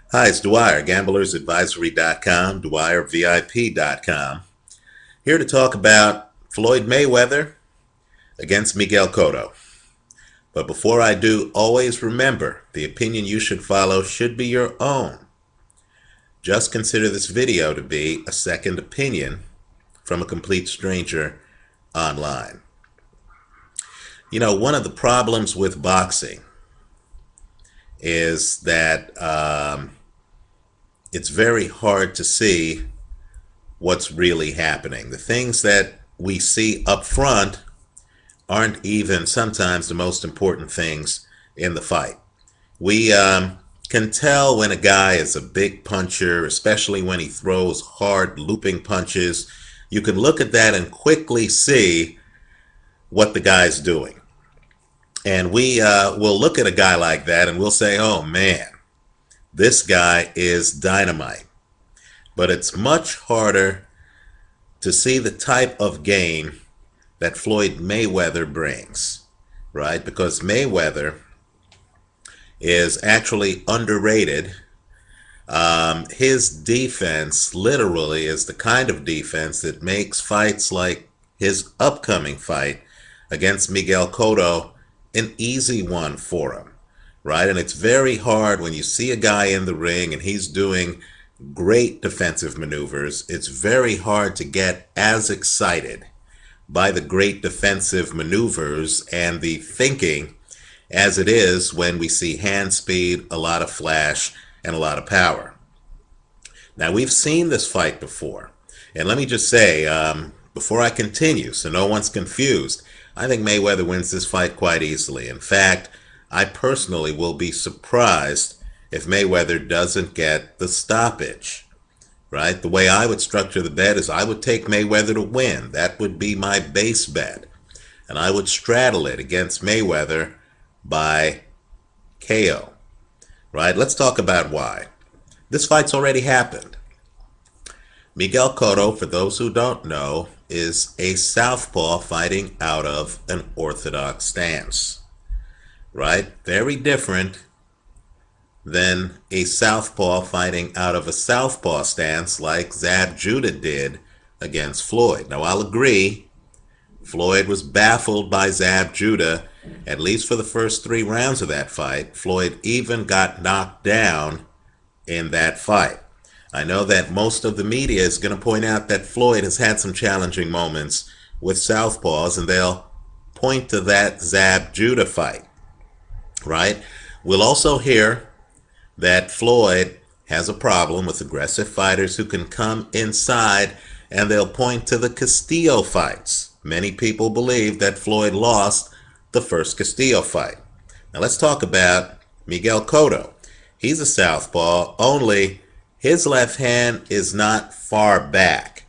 Hi, it's Dwyer, GamblersAdvisory.com, DwyerVIP.com. Here to talk about Floyd Mayweather against Miguel Cotto. But before I do, always remember, the opinion you should follow should be your own. Just consider this video to be a second opinion from a complete stranger online. You know, one of the problems with boxing is that it's very hard to see what's really happening. The things that we see up front aren't even sometimes the most important things in the fight. We can tell when a guy is a big puncher, especially when he throws hard looping punches. You can look at that and quickly see what the guy's doing. And we will look at a guy like that and we'll say, oh man, this guy is dynamite. But it's much harder to see the type of game that Floyd Mayweather brings, right? Because Mayweather is actually underrated. His defense literally is the kind of defense that makes fights like his upcoming fight against Miguel Cotto an easy one for him, right? And it's very hard when you see a guy in the ring and he's doing great defensive maneuvers. It's very hard to get as excited by the great defensive maneuvers and the thinking as it is when we see hand speed, a lot of flash, and a lot of power. Now, we've seen this fight before. And let me just say, before I continue, so no one's confused, I think Mayweather wins this fight quite easily. In fact, I personally will be surprised if Mayweather doesn't get the stoppage, right? The way I would structure the bet is I would take Mayweather to win. That would be my base bet. And I would straddle it against Mayweather by KO, right? Let's talk about why. This fight's already happened. Miguel Cotto, for those who don't know, is a southpaw fighting out of an orthodox stance, right? Very different than a southpaw fighting out of a southpaw stance like Zab Judah did against Floyd. Now, I'll agree, Floyd was baffled by Zab Judah, at least for the first 3 rounds of that fight. Floyd even got knocked down in that fight. I know that most of the media is going to point out that Floyd has had some challenging moments with southpaws, and they'll point to that Zab Judah fight, right? We'll also hear that Floyd has a problem with aggressive fighters who can come inside, and they'll point to the Castillo fights. Many people believe that Floyd lost the first Castillo fight. Now let's talk about Miguel Cotto. He's a southpaw, only his left hand is not far back.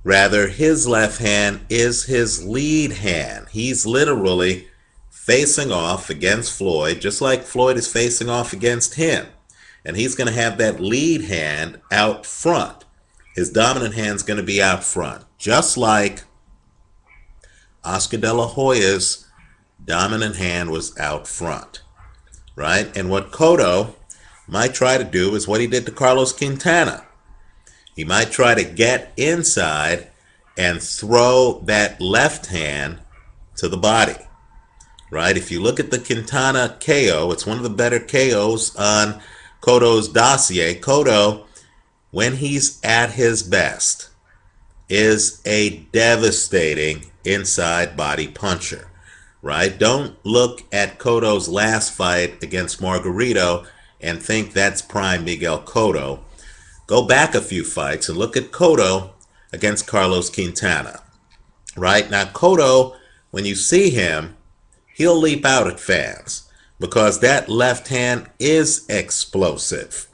Rather, his left hand is his lead hand. He's literally facing off against Floyd, just like Floyd is facing off against him. And he's going to have that lead hand out front. His dominant hand's going to be out front, just like Oscar De La Hoya's dominant hand was out front, right? And what Cotto might try to do is what he did to Carlos Quintana. He might try to get inside and throw that left hand to the body, right? If you look at the Quintana KO, it's one of the better KOs on Cotto's dossier. Cotto, when he's at his best, is a devastating inside body puncher, right? Don't look at Cotto's last fight against Margarito and think that's prime Miguel Cotto. Go back a few fights and look at Cotto against Carlos Quintana, right? Now, Cotto, when you see him, he'll leap out at fans because that left hand is explosive,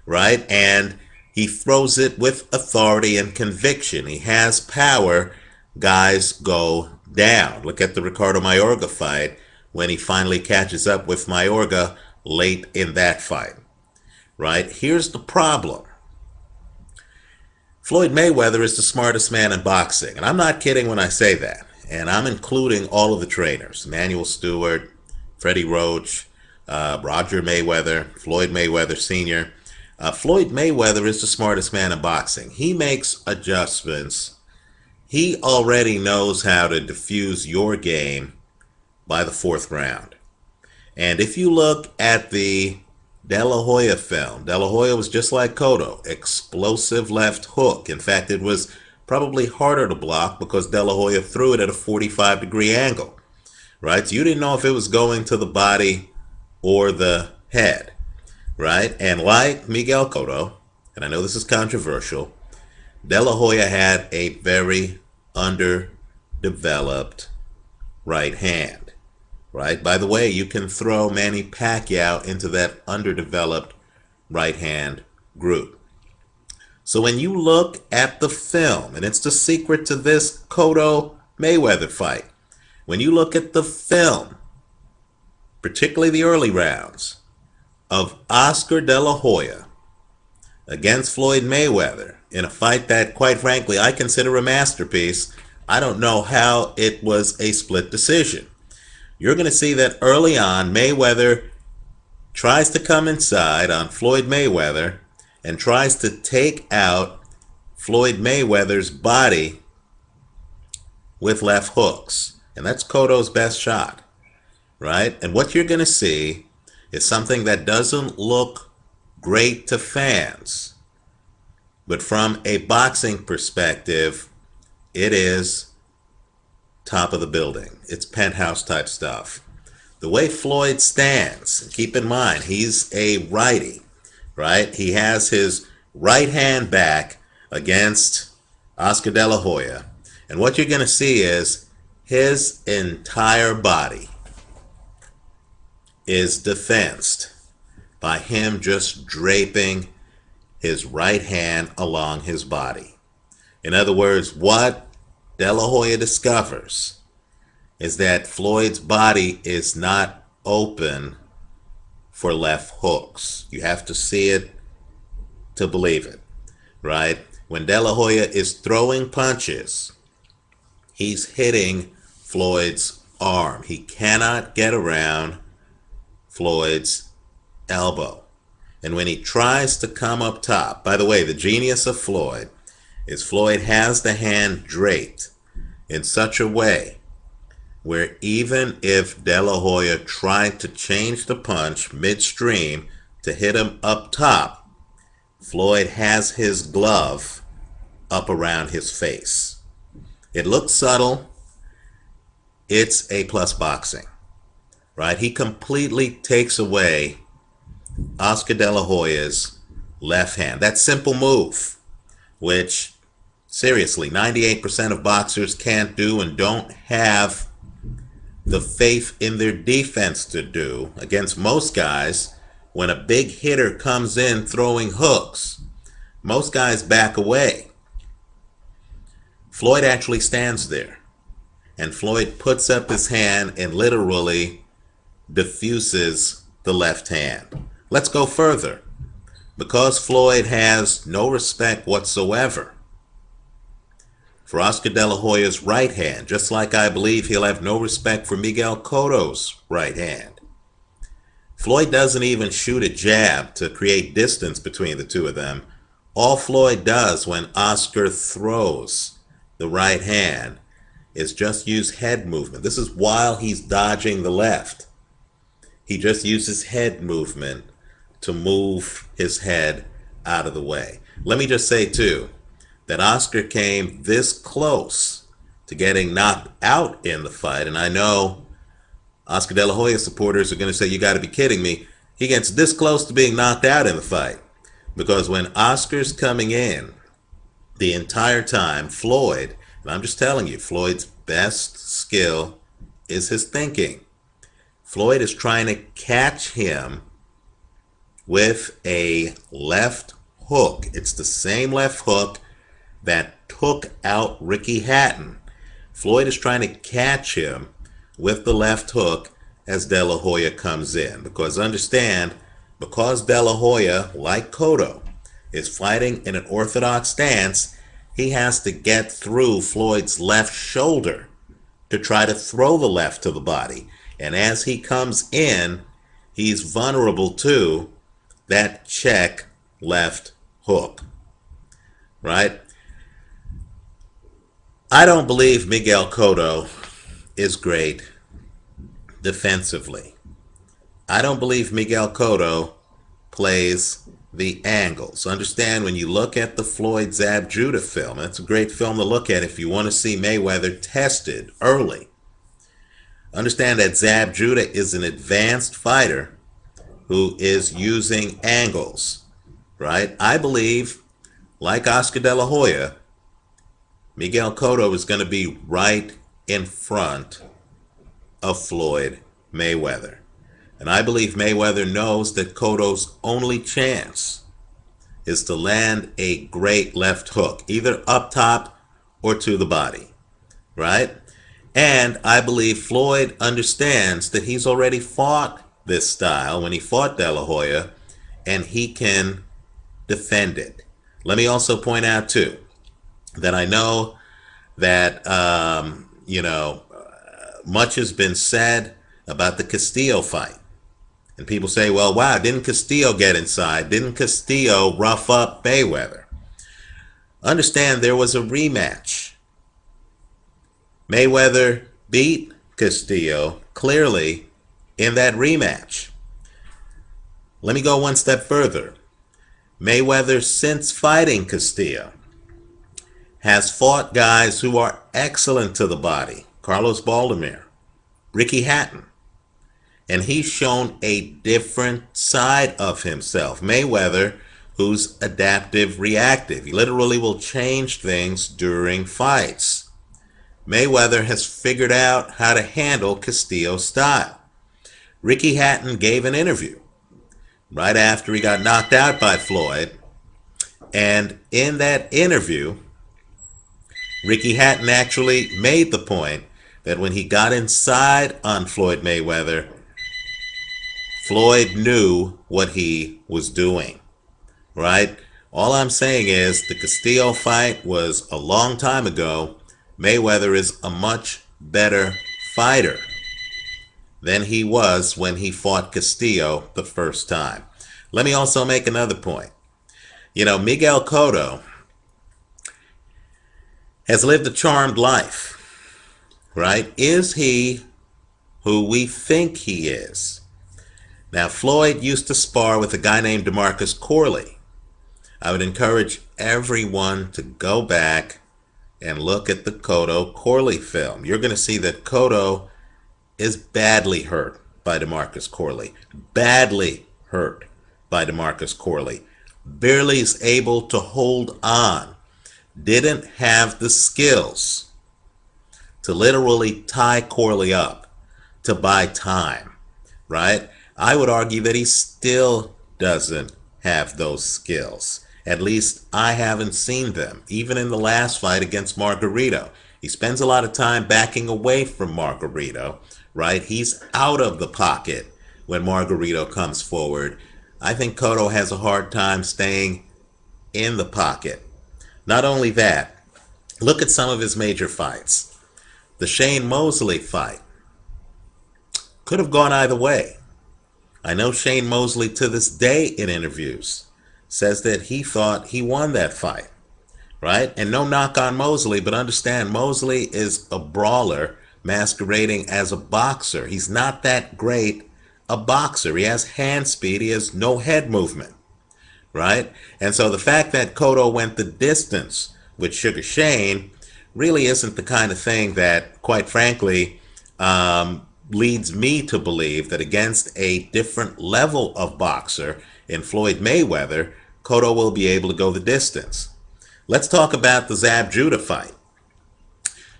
right? And he throws it with authority and conviction. He has power. Guys go down. Look at the Ricardo Mayorga fight when he finally catches up with Mayorga late in that fight, right? Here's the problem. Floyd Mayweather is the smartest man in boxing, and I'm not kidding when I say that. And I'm including all of the trainers, Emanuel Stewart, Freddie Roach, Roger Mayweather, Floyd Mayweather Sr. Floyd Mayweather is the smartest man in boxing. He makes adjustments. He already knows how to diffuse your game by the fourth round. And if you look at the De La Hoya film, De La Hoya was just like Cotto, explosive left hook. In fact, it was probably harder to block because De La Hoya threw it at a 45-degree angle, right? So you didn't know if it was going to the body or the head, right? And like Miguel Cotto, and I know this is controversial, De La Hoya had a very underdeveloped right hand, right? By the way, you can throw Manny Pacquiao into that underdeveloped right hand group. So when you look at the film, and it's the secret to this Cotto Mayweather fight, when you look at the film, particularly the early rounds of Oscar De La Hoya against Floyd Mayweather in a fight that, quite frankly, I consider a masterpiece, I don't know how it was a split decision. You're going to see that early on, Mayweather tries to come inside on Floyd Mayweather and tries to take out Floyd Mayweather's body with left hooks. And that's Cotto's best shot, right? And what you're going to see is something that doesn't look great to fans. But from a boxing perspective, it is top of the building. It's penthouse type stuff. The way Floyd stands, keep in mind, he's a righty, right? He has his right hand back against Oscar De La Hoya. And what you're going to see is his entire body is defensed by him just draping his right hand along his body. In other words, what De La Hoya discovers is that Floyd's body is not open for left hooks. You have to see it to believe it, right? When De La Hoya is throwing punches, he's hitting Floyd's arm. He cannot get around Floyd's elbow. And when he tries to come up top, by the way, the genius of Floyd is Floyd has the hand draped in such a way where even if De La Hoya tried to change the punch midstream to hit him up top, Floyd has his glove up around his face. It looks subtle. It's A-plus boxing, right? He completely takes away Oscar De La Hoya's left hand. That simple move, which seriously 98% of boxers can't do and don't have the faith in their defense to do against most guys. When a big hitter comes in throwing hooks, most guys back away. Floyd actually stands there, and Floyd puts up his hand and literally diffuses the left hand. Let's go further. Because Floyd has no respect whatsoever for Oscar De La Hoya's right hand, just like I believe he'll have no respect for Miguel Cotto's right hand. Floyd doesn't even shoot a jab to create distance between the two of them. All Floyd does when Oscar throws the right hand is just use head movement. This is while he's dodging the left. He just uses head movement to move his head out of the way. Let me just say, too, that Oscar came this close to getting knocked out in the fight. And I know Oscar De La Hoya supporters are going to say, you got to be kidding me. He gets this close to being knocked out in the fight. Because when Oscar's coming in, the entire time, Floyd, and I'm just telling you, Floyd's best skill is his thinking. Floyd is trying to catch him with a left hook. It's the same left hook that took out Ricky Hatton. Floyd is trying to catch him with the left hook as De La Hoya comes in. Because understand, because De La Hoya, like Cotto, is fighting in an orthodox stance, he has to get through Floyd's left shoulder to try to throw the left to the body. And as he comes in, he's vulnerable to that check left hook, right? I don't believe Miguel Cotto is great defensively. I don't believe Miguel Cotto plays the angles. Understand, when you look at the Floyd Zab Judah film, it's a great film to look at if you want to see Mayweather tested early. Understand that Zab Judah is an advanced fighter who is using angles, right? I believe, like Oscar De La Hoya, Miguel Cotto is going to be right in front of Floyd Mayweather. And I believe Mayweather knows that Cotto's only chance is to land a great left hook, either up top or to the body, right? And I believe Floyd understands that he's already fought this style when he fought De La Hoya, and he can defend it. Let me also point out, too, that I know that, much has been said about the Castillo fight. And people say, well, wow, didn't Castillo get inside? Didn't Castillo rough up Mayweather? Understand, there was a rematch. Mayweather beat Castillo clearly in that rematch. Let me go one step further. Mayweather, since fighting Castillo, has fought guys who are excellent to the body. Carlos Baldomir, Ricky Hatton. And he's shown a different side of himself. Mayweather, who's adaptive, reactive. He literally will change things during fights. Mayweather has figured out how to handle Castillo's style. Ricky Hatton gave an interview right after he got knocked out by Floyd. And in that interview, Ricky Hatton actually made the point that when he got inside on Floyd Mayweather, Floyd knew what he was doing, right? All I'm saying is the Castillo fight was a long time ago. Mayweather is a much better fighter than he was when he fought Castillo the first time. Let me also make another point. Miguel Cotto has lived a charmed life, right? Is he who we think he is? Now, Floyd used to spar with a guy named DeMarcus Corley. I would encourage everyone to go back and look at the Cotto Corley film. You're going to see that Cotto is badly hurt by DeMarcus Corley. Badly hurt by DeMarcus Corley. Barely is able to hold on. Didn't have the skills to literally tie Corley up, to buy time, right? I would argue that he still doesn't have those skills. At least I haven't seen them, even in the last fight against Margarito. He spends a lot of time backing away from Margarito, right? He's out of the pocket when Margarito comes forward. I think Cotto has a hard time staying in the pocket. Not only that, look at some of his major fights. The Shane Mosley fight could have gone either way. I know Shane Mosley to this day in interviews says that he thought he won that fight, right? And no knock on Mosley, but understand Mosley is a brawler masquerading as a boxer. He's not that great a boxer. He has hand speed. He has no head movement, right? And so the fact that Cotto went the distance with Sugar Shane really isn't the kind of thing that, quite frankly, leads me to believe that against a different level of boxer in Floyd Mayweather, Cotto will be able to go the distance. Let's talk about the Zab Judah fight.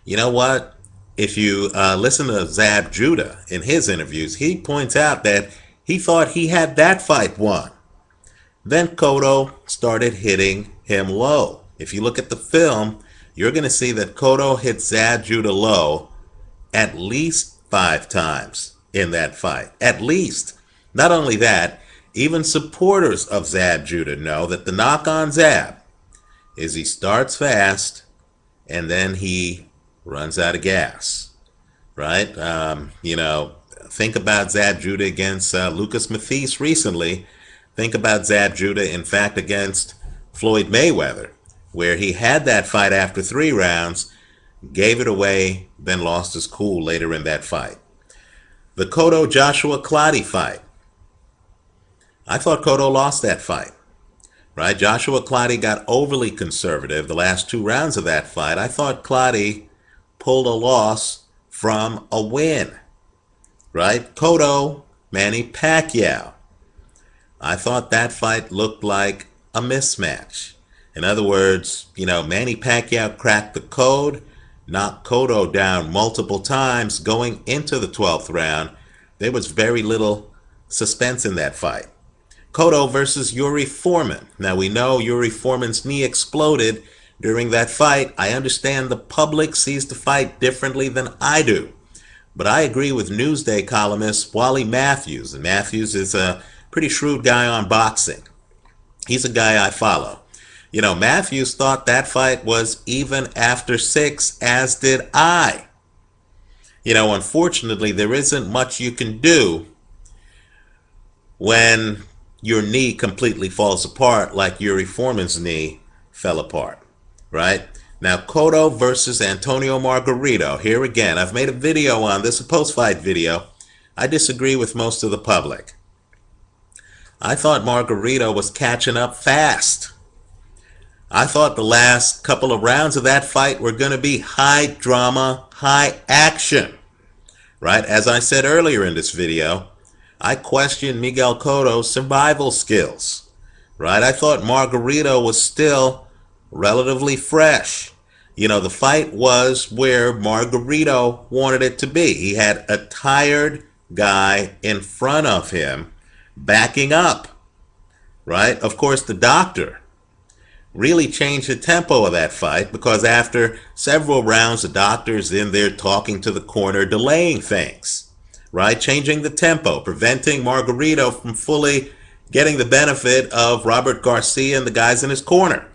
You know what? If you listen to Zab Judah in his interviews, he points out that he thought he had that fight won. Then Cotto started hitting him low. If you look at the film, you're going to see that Cotto hit Zab Judah low at least 5 times in that fight. At least. Not only that, even supporters of Zab Judah know that the knock on Zab is he starts fast and then he runs out of gas, right? Think about Zab Judah against Lucas Mathis recently. Think about Zab Judah, in fact, against Floyd Mayweather, where he had that fight after 3 rounds, gave it away, then lost his cool later in that fight. The Cotto Joshua Clottey fight. I thought Cotto lost that fight. Right? Joshua Clottey got overly conservative the last 2 rounds of that fight. I thought Clottey pulled a loss from a win. Right? Cotto, Manny Pacquiao. I thought that fight looked like a mismatch. In other words, Manny Pacquiao cracked the code, knocked Cotto down multiple times going into the 12th round. There was very little suspense in that fight. Cotto versus Yuri Foreman. Now we know Yuri Foreman's knee exploded during that fight. I understand the public sees the fight differently than I do. But I agree with Newsday columnist Wally Matthews. And Matthews is a pretty shrewd guy on boxing. He's a guy I follow. Matthews thought that fight was even after 6, as did I. Unfortunately, there isn't much you can do when your knee completely falls apart like Yuri Foreman's knee fell apart, right? Now, Cotto versus Antonio Margarito. Here again, I've made a video on this, a post-fight video. I disagree with most of the public. I thought Margarito was catching up fast. I thought the last couple of rounds of that fight were going to be high drama, high action, right? As I said earlier in this video, I questioned Miguel Cotto's survival skills, right? I thought Margarito was still relatively fresh. The fight was where Margarito wanted it to be. He had a tired guy in front of him backing up, right? Of course, the doctor really changed the tempo of that fight because after several rounds, the doctor's in there talking to the corner, delaying things. Right? Changing the tempo, preventing Margarito from fully getting the benefit of Robert Garcia and the guys in his corner.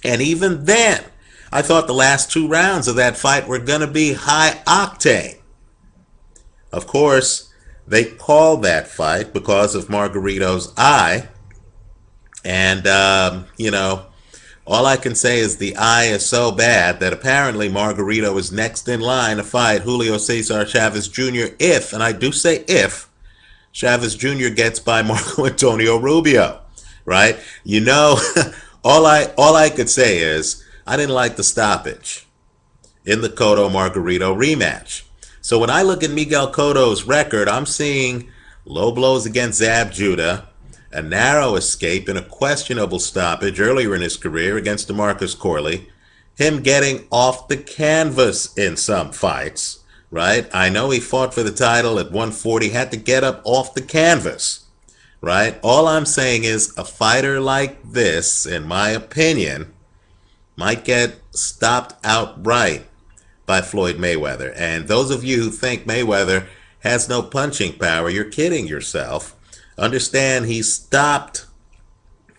And even then, I thought the last 2 rounds of that fight were going to be high octane. Of course, they called that fight because of Margarito's eye. And, all I can say is the eye is so bad that apparently Margarito is next in line to fight Julio Cesar Chavez Jr. if, and I do say if, Chavez Jr. gets by Marco Antonio Rubio, right? All I could say is I didn't like the stoppage in the Cotto Margarito rematch. So when I look at Miguel Cotto's record, I'm seeing low blows against Zab Judah, a narrow escape and a questionable stoppage earlier in his career against DeMarcus Corley, him getting off the canvas in some fights, right? I know he fought for the title at 140, had to get up off the canvas, right? All I'm saying is a fighter like this, in my opinion, might get stopped outright by Floyd Mayweather. And those of you who think Mayweather has no punching power, you're kidding yourself. Understand he stopped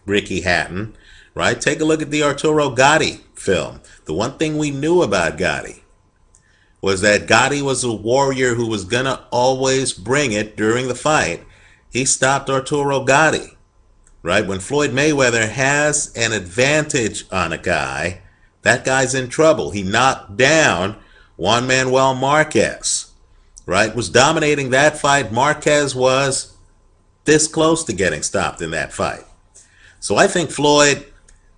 Ricky Hatton, right? Take a look at the Arturo Gatti film. The one thing we knew about Gatti was that Gatti was a warrior who was going to always bring it during the fight. He stopped Arturo Gatti, right? When Floyd Mayweather has an advantage on a guy, that guy's in trouble. He knocked down Juan Manuel Marquez, right? Was dominating that fight. Marquez was this close to getting stopped in that fight. So I think Floyd,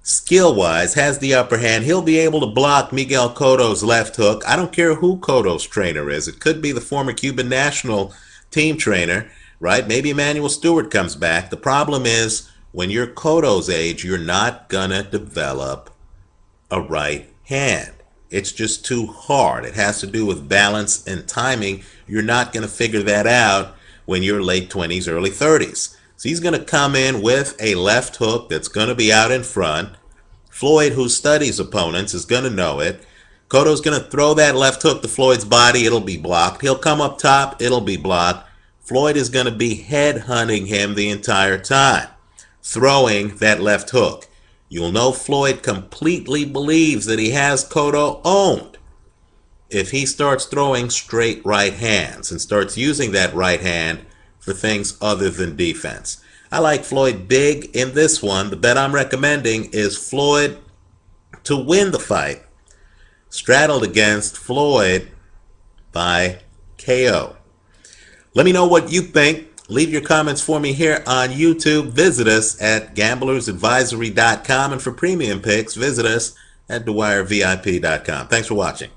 skill-wise, has the upper hand. He'll be able to block Miguel Cotto's left hook. I don't care who Cotto's trainer is. It could be the former Cuban national team trainer, right? Maybe Emmanuel Stewart comes back. The problem is when you're Cotto's age, you're not going to develop a right hand. It's just too hard. It has to do with balance and timing. You're not going to figure that out when you're late 20s, early 30s. So he's going to come in with a left hook that's going to be out in front. Floyd, who studies opponents, is going to know it. Cotto's going to throw that left hook to Floyd's body. It'll be blocked. He'll come up top. It'll be blocked. Floyd is going to be head-hunting him the entire time, throwing that left hook. You'll know Floyd completely believes that he has Cotto owned if he starts throwing straight right hands and starts using that right hand for things other than defense. I like Floyd big in this one. The bet I'm recommending is Floyd to win the fight, straddled against Floyd by KO. Let me know what you think. Leave your comments for me here on YouTube. Visit us at GamblersAdvisory.com. And for premium picks, visit us at DwyerVIP.com. Thanks for watching.